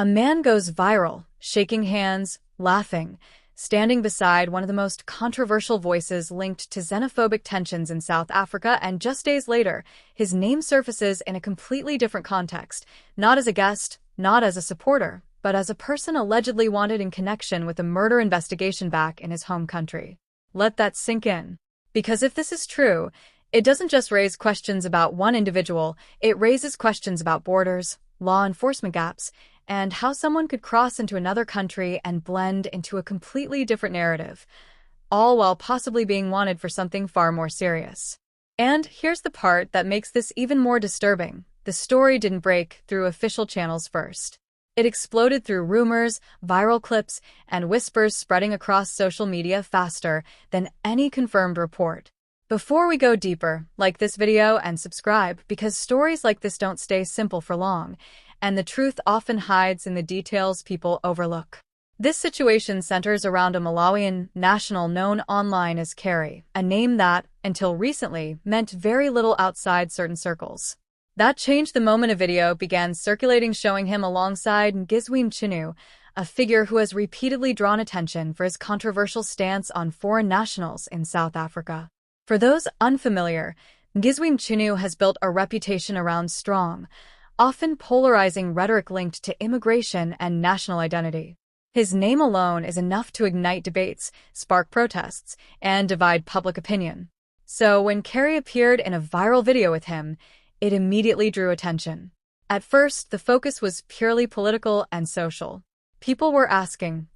A man goes viral, shaking hands, laughing, standing beside one of the most controversial voices linked to xenophobic tensions in South Africa, and just days later, his name surfaces in a completely different context, not as a guest, not as a supporter, but as a person allegedly wanted in connection with a murder investigation back in his home country. Let that sink in. Because if this is true, it doesn't just raise questions about one individual, it raises questions about borders, law enforcement gaps, and how someone could cross into another country and blend into a completely different narrative, all while possibly being wanted for something far more serious. And here's the part that makes this even more disturbing. The story didn't break through official channels first. It exploded through rumors, viral clips, and whispers spreading across social media faster than any confirmed report. Before we go deeper, like this video and subscribe, because stories like this don't stay simple for long, and the truth often hides in the details people overlook. This situation centers around a Malawian national known online as Carey, a name that, until recently, meant very little outside certain circles. That changed the moment a video began circulating showing him alongside Xenophobia, a figure who has repeatedly drawn attention for his controversial stance on foreign nationals in South Africa. For those unfamiliar, Xenophobia has built a reputation around strong, often polarizing rhetoric linked to immigration and national identity. His name alone is enough to ignite debates, spark protests, and divide public opinion. So when Carey appeared in a viral video with him, it immediately drew attention. At first, the focus was purely political and social. People were asking,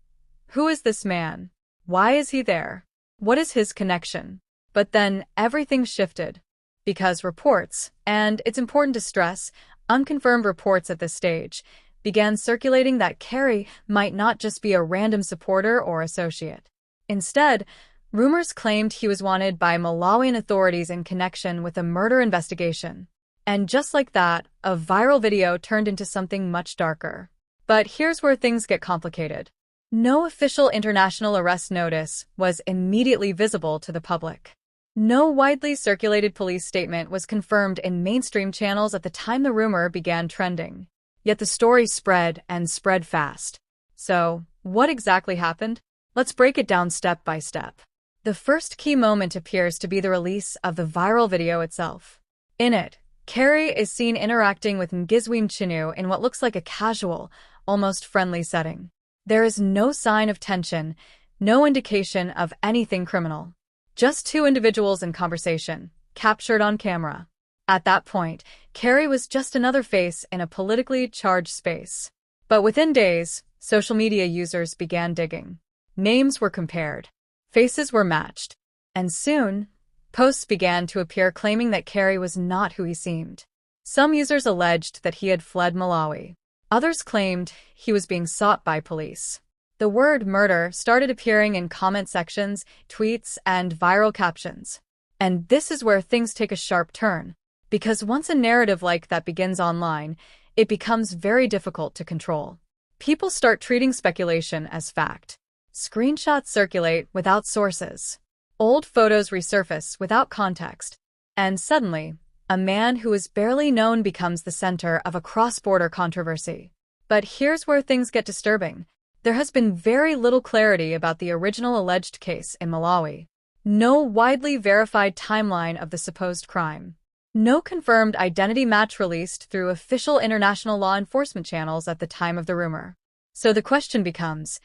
who is this man? Why is he there? What is his connection? But then everything shifted. Because reports, and it's important to stress, unconfirmed reports at this stage, began circulating that Carey might not just be a random supporter or associate. Instead, rumors claimed he was wanted by Malawian authorities in connection with a murder investigation. And just like that, a viral video turned into something much darker. But here's where things get complicated. No official international arrest notice was immediately visible to the public. No widely circulated police statement was confirmed in mainstream channels at the time the rumor began trending. Yet the story spread and spread fast. So, what exactly happened? Let's break it down step by step. The first key moment appears to be the release of the viral video itself. In it, Carey is seen interacting with Xenophobia in what looks like a casual, almost friendly setting. There is no sign of tension, no indication of anything criminal. Just two individuals in conversation, captured on camera. At that point, Carey was just another face in a politically charged space. But within days, social media users began digging. Names were compared. Faces were matched. And soon, posts began to appear claiming that Carey was not who he seemed. Some users alleged that he had fled Malawi. Others claimed he was being sought by police. The word murder started appearing in comment sections, tweets, and viral captions. And this is where things take a sharp turn. Because once a narrative like that begins online, it becomes very difficult to control. People start treating speculation as fact. Screenshots circulate without sources. Old photos resurface without context. And suddenly, a man who is barely known becomes the center of a cross-border controversy. But here's where things get disturbing. There has been very little clarity about the original alleged case in Malawi. No widely verified timeline of the supposed crime. No confirmed identity match released through official international law enforcement channels at the time of the rumor. So the question becomes,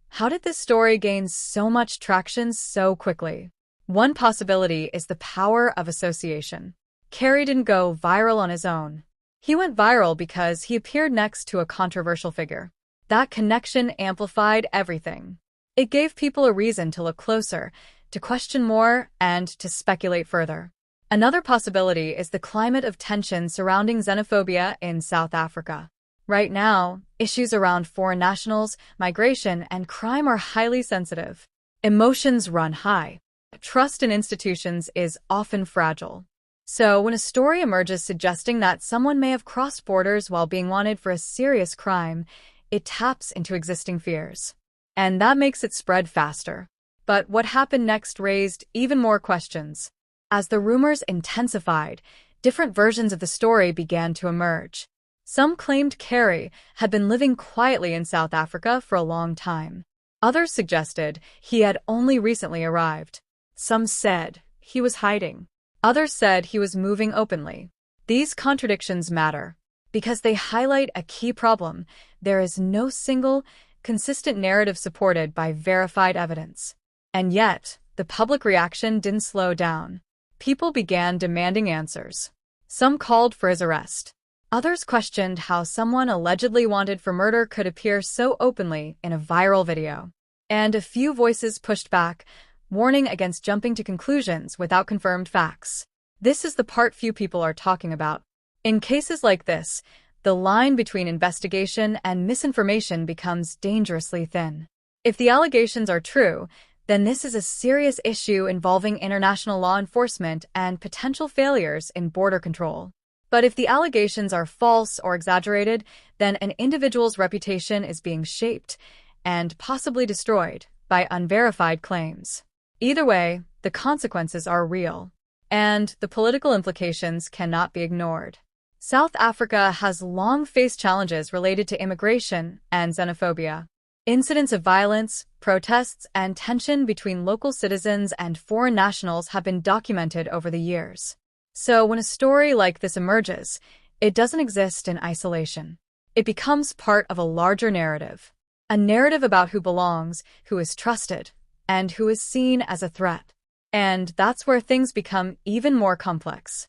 how did this story gain so much traction so quickly? One possibility is the power of association. Carey didn't go viral on his own. He went viral because he appeared next to a controversial figure. That connection amplified everything. It gave people a reason to look closer, to question more, and to speculate further. Another possibility is the climate of tension surrounding xenophobia in South Africa. Right now, issues around foreign nationals, migration, and crime are highly sensitive. Emotions run high. Trust in institutions is often fragile. So when a story emerges suggesting that someone may have crossed borders while being wanted for a serious crime, it taps into existing fears. And that makes it spread faster. But what happened next raised even more questions. As the rumors intensified, different versions of the story began to emerge. Some claimed Carey had been living quietly in South Africa for a long time. Others suggested he had only recently arrived. Some said he was hiding. Others said he was moving openly. These contradictions matter because they highlight a key problem. There is no single, consistent narrative supported by verified evidence. And yet, the public reaction didn't slow down. People began demanding answers. Some called for his arrest. Others questioned how someone allegedly wanted for murder could appear so openly in a viral video. And a few voices pushed back, warning against jumping to conclusions without confirmed facts. This is the part few people are talking about. In cases like this, the line between investigation and misinformation becomes dangerously thin. If the allegations are true, then this is a serious issue involving international law enforcement and potential failures in border control. But if the allegations are false or exaggerated, then an individual's reputation is being shaped and possibly destroyed by unverified claims. Either way, the consequences are real, and the political implications cannot be ignored. South Africa has long faced challenges related to immigration and xenophobia. Incidents of violence, protests, and tension between local citizens and foreign nationals have been documented over the years. So when a story like this emerges, it doesn't exist in isolation. It becomes part of a larger narrative. A narrative about who belongs, who is trusted, and who is seen as a threat. And that's where things become even more complex.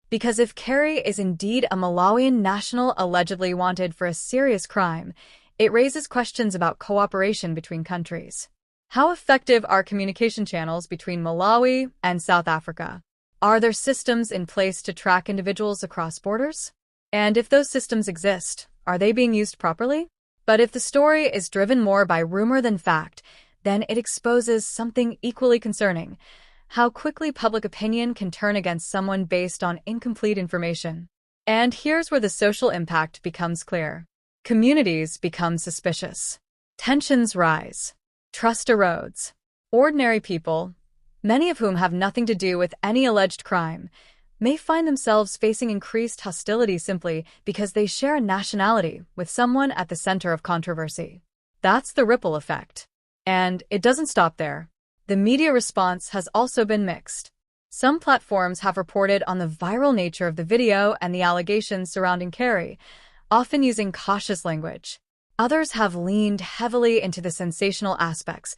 Because if Carey is indeed a Malawian national allegedly wanted for a serious crime, it raises questions about cooperation between countries. How effective are communication channels between Malawi and South Africa? Are there systems in place to track individuals across borders? And if those systems exist, are they being used properly? But if the story is driven more by rumor than fact, then it exposes something equally concerning: how quickly public opinion can turn against someone based on incomplete information. And here's where the social impact becomes clear. Communities become suspicious. Tensions rise. Trust erodes. Ordinary people, many of whom have nothing to do with any alleged crime, may find themselves facing increased hostility simply because they share a nationality with someone at the center of controversy. That's the ripple effect. And it doesn't stop there. The media response has also been mixed. Some platforms have reported on the viral nature of the video and the allegations surrounding Carey, often using cautious language. Others have leaned heavily into the sensational aspects,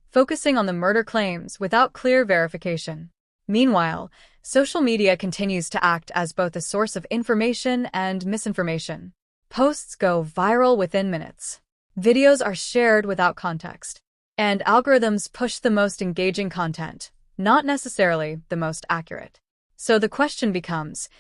focusing on the murder claims without clear verification. Meanwhile, social media continues to act as both a source of information and misinformation. Posts go viral within minutes. Videos are shared without context. And algorithms push the most engaging content, not necessarily the most accurate. So the question becomes,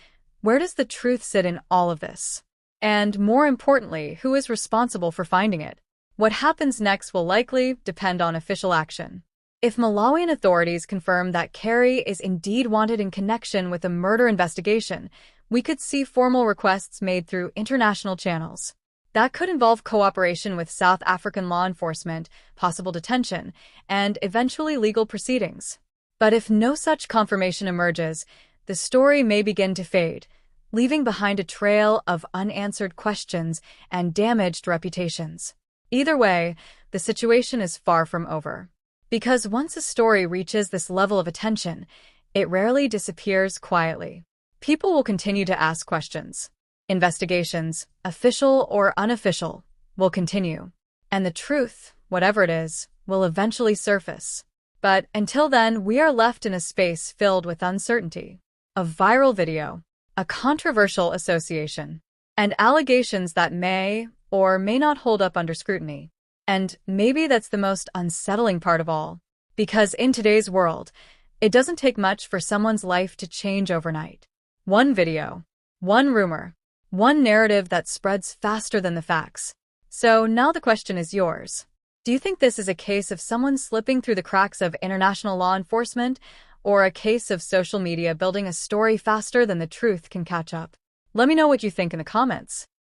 where does the truth sit in all of this? And more importantly, who is responsible for finding it? What happens next will likely depend on official action. If Malawian authorities confirm that Carey is indeed wanted in connection with a murder investigation, we could see formal requests made through international channels. That could involve cooperation with South African law enforcement, possible detention, and eventually legal proceedings. But if no such confirmation emerges, the story may begin to fade, leaving behind a trail of unanswered questions and damaged reputations. Either way, the situation is far from over. Because once a story reaches this level of attention, it rarely disappears quietly. People will continue to ask questions. Investigations, official or unofficial, will continue. And the truth, whatever it is, will eventually surface. But until then, we are left in a space filled with uncertainty. A viral video, a controversial association, and allegations that may or may not hold up under scrutiny. And maybe that's the most unsettling part of all. Because in today's world, it doesn't take much for someone's life to change overnight. One video, one rumor, one narrative that spreads faster than the facts. So now the question is yours. Do you think this is a case of someone slipping through the cracks of international law enforcement, or a case of social media building a story faster than the truth can catch up? Let me know what you think in the comments.